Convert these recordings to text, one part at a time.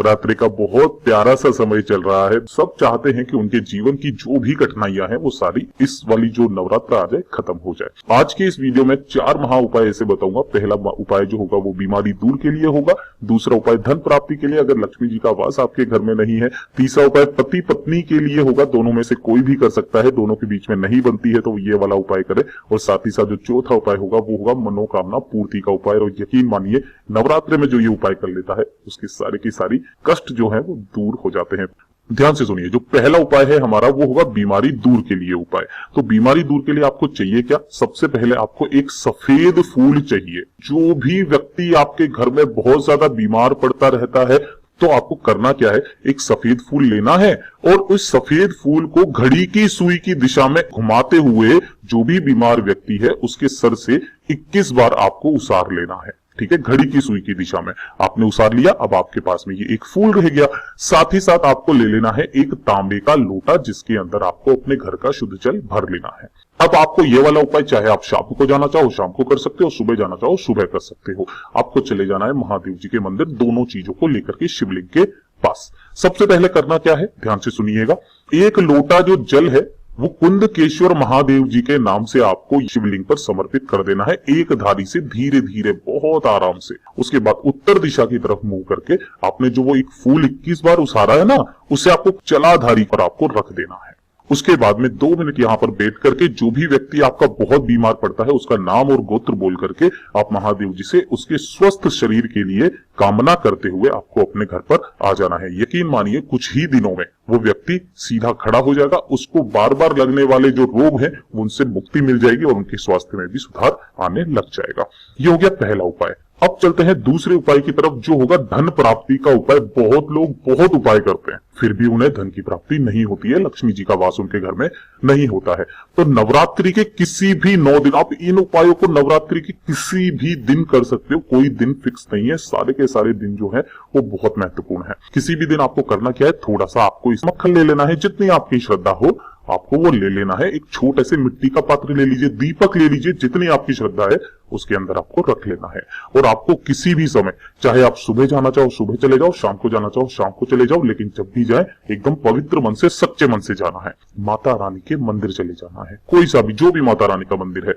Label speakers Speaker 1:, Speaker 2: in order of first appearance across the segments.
Speaker 1: नवरात्रि का बहुत प्यारा सा समय चल रहा है। सब चाहते हैं कि उनके जीवन की जो भी कठिनाइयां हैं वो सारी इस वाली जो नवरात्र आ जाए खत्म हो जाए। आज के इस वीडियो में 4 महा उपाय ऐसे बताऊंगा। पहला उपाय जो होगा वो बीमारी दूर के लिए होगा। दूसरा उपाय धन प्राप्ति के लिए, अगर लक्ष्मी जी का वास आपके घर में नहीं है। तीसरा उपाय पति पत्नी के लिए होगा, दोनों में से कोई भी कर सकता है, दोनों के बीच में नहीं बनती है तो ये वाला उपाय करे। और साथ ही साथ जो चौथा उपाय होगा वो होगा मनोकामना पूर्ति का उपाय। और यकीन मानिए नवरात्र में जो ये उपाय कर लेता है उसकी सारी की सारी कष्ट जो है वो दूर हो जाते हैं। ध्यान से सुनिए, जो पहला उपाय है हमारा वो होगा बीमारी दूर के लिए उपाय। तो बीमारी दूर के लिए आपको चाहिए क्या? सबसे पहले आपको एक सफेद फूल चाहिए। जो भी व्यक्ति आपके घर में बहुत ज्यादा बीमार पड़ता रहता है तो आपको करना क्या है, एक सफेद फूल लेना है और उस सफेद फूल को घड़ी की सुई की दिशा में घुमाते हुए जो भी बीमार व्यक्ति है उसके सर से 21 बार आपको उसार लेना है। ठीक है, घड़ी की सुई की दिशा में आपने उसार लिया। अब आपके पास में ये एक फूल रह गया। साथ ही साथ आपको ले लेना है एक तांबे का लोटा जिसके अंदर आपको अपने घर का शुद्ध जल भर लेना है। अब आपको ये वाला उपाय चाहे आप शाम को जाना चाहो शाम को कर सकते हो, सुबह जाना चाहो सुबह कर सकते हो। आपको चले जाना है महादेव जी के मंदिर, दोनों चीजों को लेकर के शिवलिंग के पास। सबसे पहले करना क्या है, ध्यान से सुनिएगा। एक लोटा जो जल है वो कुंदकेश्वर महादेव जी के नाम से आपको शिवलिंग पर समर्पित कर देना है। एक धारी से धीरे धीरे बहुत आराम से। उसके बाद उत्तर दिशा की तरफ मुंह करके आपने जो वो एक फूल 21 बार उसारा है ना, उसे आपको जलाधारी पर आपको रख देना है। उसके बाद में 2 मिनट यहां पर बैठ करके जो भी व्यक्ति आपका बहुत बीमार पड़ता है उसका नाम और गोत्र बोल करके आप महादेव जी से उसके स्वस्थ शरीर के लिए कामना करते हुए आपको अपने घर पर आ जाना है। यकीन मानिए कुछ ही दिनों में वो व्यक्ति सीधा खड़ा हो जाएगा। उसको बार बार लगने वाले जो रोग हैं उनसे मुक्ति मिल जाएगी और उनके स्वास्थ्य में भी सुधार आने लग जाएगा। ये हो गया पहला उपाय। अब चलते हैं दूसरे उपाय की तरफ जो होगा धन प्राप्ति का उपाय। बहुत लोग बहुत उपाय करते हैं फिर भी उन्हें धन की प्राप्ति नहीं होती है, लक्ष्मी जी का वास उनके घर में नहीं होता है। तो नवरात्रि के किसी भी 9 दिन आप इन उपायों को नवरात्रि के किसी भी दिन कर सकते हो। कोई दिन फिक्स नहीं है, सारे के सारे दिन जो है वो बहुत महत्वपूर्ण है। किसी भी दिन आपको करना क्या है, थोड़ा सा आपको इस मक्खन ले लेना है, जितनी आपकी श्रद्धा हो आपको वो ले लेना है। एक छोटे से मिट्टी का पात्र ले लीजिए, दीपक ले लीजिए, जितनी आपकी श्रद्धा है उसके अंदर आपको रख लेना है। और आपको किसी भी समय, चाहे आप सुबह जाना चाहो सुबह चले जाओ, शाम को जाना चाहो शाम को चले जाओ, लेकिन जब भी जाए एकदम पवित्र मन से सच्चे मन से जाना है। माता रानी के मंदिर चले जाना है, कोई सा भी जो भी माता रानी का मंदिर है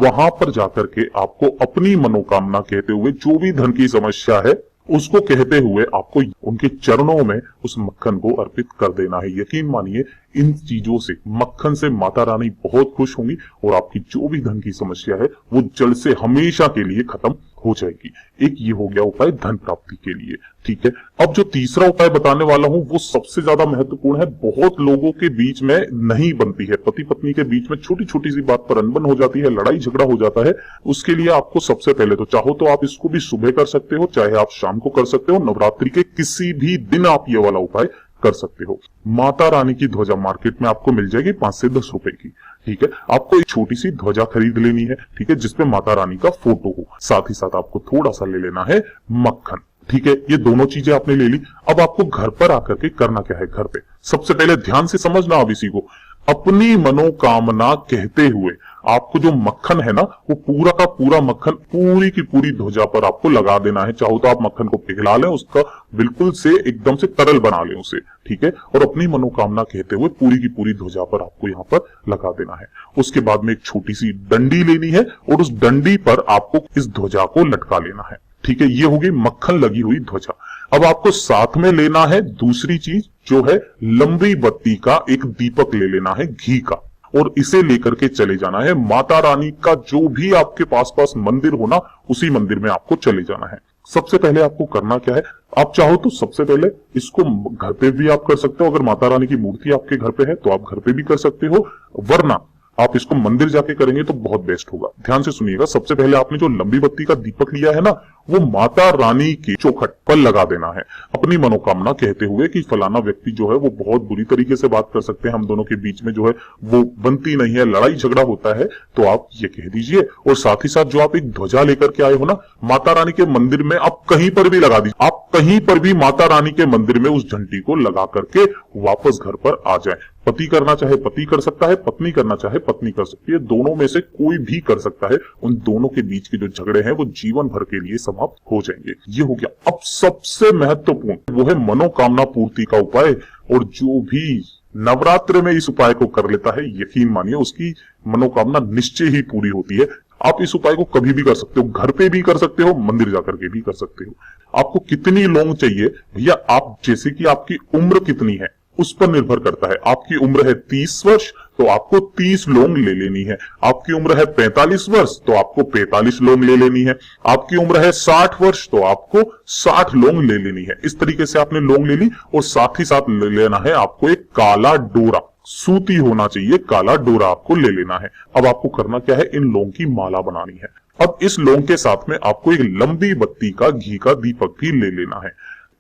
Speaker 1: वहां पर जाकर के आपको अपनी मनोकामना कहते हुए जो भी धन की समस्या है उसको कहते हुए आपको उनके चरणों में उस मक्खन को अर्पित कर देना है। यकीन मानिए इन चीजों से, मक्खन से माता रानी बहुत खुश होंगी और आपकी जो भी धन की समस्या है वो जल्द से हमेशा के लिए खत्म हो जाएगी। एक ये हो गया उपाय धन प्राप्ति के लिए। ठीक है, अब जो तीसरा उपाय बताने वाला हूं वो सबसे ज्यादा महत्वपूर्ण है। बहुत लोगों के बीच में नहीं बनती है, पति पत्नी के बीच में छोटी छोटी सी बात पर अनबन हो जाती है, लड़ाई झगड़ा हो जाता है। उसके लिए आपको सबसे पहले तो चाहो तो आप इसको भी सुबह कर सकते हो, चाहे आप शाम को कर सकते हो। नवरात्रि के किसी भी दिन आप ये वाला उपाय कर सकते हो। माता रानी की ध्वजा मार्केट में आपको मिल जाएगी 5 से 10 रुपए की। ठीक है, आपको एक छोटी सी ध्वजा खरीद लेनी है, ठीक है, जिसपे माता रानी का फोटो हो। साथ ही साथ आपको थोड़ा सा ले लेना है मक्खन। ठीक है, ये दोनों चीजें आपने ले ली। अब आपको घर पर आकर के करना क्या है, घर पे सबसे पहले ध्यान से समझना अब इसी को। अपनी मनोकामना कहते हुए आपको जो मक्खन है ना वो पूरा का पूरा मक्खन पूरी की पूरी ध्वजा पर आपको लगा देना है। चाहो तो आप मक्खन को पिघला लें, उसका बिल्कुल से एकदम से तरल बना लें उसे। ठीक है, और अपनी मनोकामना कहते हुए पूरी की पूरी ध्वजा पर आपको यहाँ पर लगा देना है। उसके बाद में एक छोटी सी डंडी लेनी है और उस डंडी पर आपको इस ध्वजा को लटका लेना है। ठीक है, ये होगी मक्खन लगी हुई ध्वजा। अब आपको साथ में लेना है दूसरी चीज जो है लंबी बत्ती का एक दीपक ले लेना है घी का, और इसे लेकर के चले जाना है माता रानी का जो भी आपके पास मंदिर हो ना उसी मंदिर में आपको चले जाना है। सबसे पहले आपको करना क्या है, आप चाहो तो सबसे पहले इसको घर पे भी आप कर सकते हो। अगर माता रानी की मूर्ति आपके घर पे है तो आप घर पे भी कर सकते हो, वरना आप इसको मंदिर जाके करेंगे तो बहुत बेस्ट होगा। ध्यान से सुनिएगा, सबसे पहले आपने जो लंबी बत्ती का दीपक लिया है ना वो माता रानी के चौखट पर लगा देना है, अपनी मनोकामना कहते हुए कि फलाना व्यक्ति जो है वो बहुत बुरी तरीके से बात कर सकते हैं, हम दोनों के बीच में जो है वो बनती नहीं है, लड़ाई झगड़ा होता है, तो आप ये कह दीजिए। और साथ ही साथ जो आप एक ध्वजा लेकर के आए हो ना माता रानी के मंदिर में, आप कहीं पर भी लगा दीजिए। आप कहीं पर भी माता रानी के मंदिर में उस घंटी को लगा करके वापस घर पर आ जाए। पति करना चाहे पति कर सकता है, पत्नी करना चाहे पत्नी कर सकती है, दोनों में से कोई भी कर सकता है। उन दोनों के बीच के जो झगड़े हैं वो जीवन भर के लिए समाप्त हो जाएंगे। ये हो गया। अब सबसे महत्वपूर्ण वो है मनोकामना पूर्ति का उपाय। और जो भी नवरात्र में इस उपाय को कर लेता है, यकीन मानिए उसकी मनोकामना निश्चय ही पूरी होती है। आप इस उपाय को कभी भी कर सकते हो, घर पे भी कर सकते हो, मंदिर जाकर के भी कर सकते हो। आपको कितनी लौंग चाहिए भैया, आप जैसे कि आपकी उम्र कितनी है उस पर निर्भर करता है। आपकी उम्र है 30 वर्ष तो आपको 30 लौंग ले लेनी है। आपकी उम्र है 45 वर्ष तो आपको 45 लौंग ले लेनी है। आपकी उम्र है 60 वर्ष तो आपको 60 लौंग ले लेनी है। इस तरीके से आपने लौंग ले ली और साथ ही साथ ले लेना है आपको एक काला डोरा, सूती होना चाहिए, काला डोरा आपको ले लेना है। अब आपको करना क्या है, इन लौंग की माला बनानी है। अब इस लौंग के साथ में आपको एक लंबी बत्ती का घी का दीपक भी ले लेना है।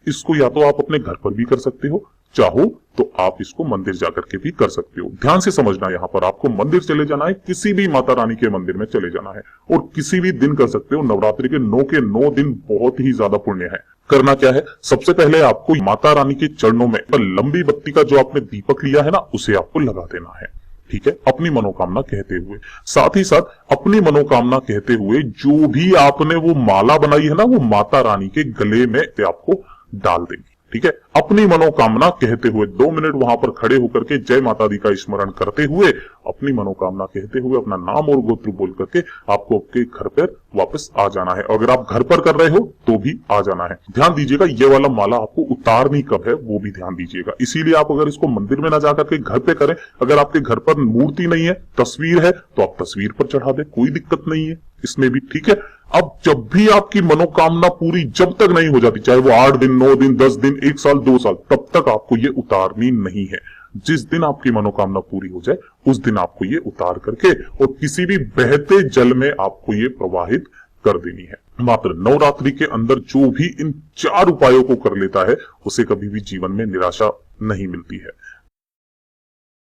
Speaker 1: इसको या तो आप अपने घर पर भी कर सकते हो, चाहो तो आप इसको मंदिर जाकर के भी कर सकते हो। ध्यान से समझना, यहाँ पर आपको मंदिर चले जाना है, किसी भी माता रानी के मंदिर में चले जाना है और किसी भी दिन कर सकते हो। नवरात्रि के 9 दिन बहुत ही ज्यादा पुण्य है। करना क्या है, सबसे पहले आपको माता रानी के चरणों में लंबी बत्ती का जो आपने दीपक लिया है ना, उसे आपको लगा देना है। ठीक है, अपनी मनोकामना कहते हुए, साथ ही साथ अपनी मनोकामना कहते हुए जो भी आपने वो माला बनाई है ना, वो माता रानी के गले में आपको डाल देंगे। ठीक है, अपनी मनोकामना कहते हुए 2 मिनट वहां पर खड़े होकर के जय माता दी का स्मरण करते हुए, अपनी मनोकामना कहते हुए, अपना नाम और गोत्र बोल करके आपको आपके घर पर वापस आ जाना है। अगर आप घर पर कर रहे हो तो भी आ जाना है। ध्यान दीजिएगा, ये वाला माला आपको उतारनी कब है वो भी ध्यान दीजिएगा। इसीलिए आप अगर इसको मंदिर में ना जाकर के घर पे करें, अगर आपके घर पर मूर्ति नहीं है, तस्वीर है, तो आप तस्वीर पर चढ़ा दे, कोई दिक्कत नहीं है इसमें भी। ठीक है, अब जब भी आपकी मनोकामना पूरी जब तक नहीं हो जाती, चाहे वो 8 दिन, 9 दिन, 10 दिन, 1 साल, 2 साल, तब तक आपको ये उतारनी नहीं है। जिस दिन आपकी मनोकामना पूरी हो जाए उस दिन आपको ये उतार करके और किसी भी बहते जल में आपको ये प्रवाहित कर देनी है। मात्र नवरात्रि के अंदर जो भी इन 4 उपायों को कर लेता है उसे कभी भी जीवन में निराशा नहीं मिलती है।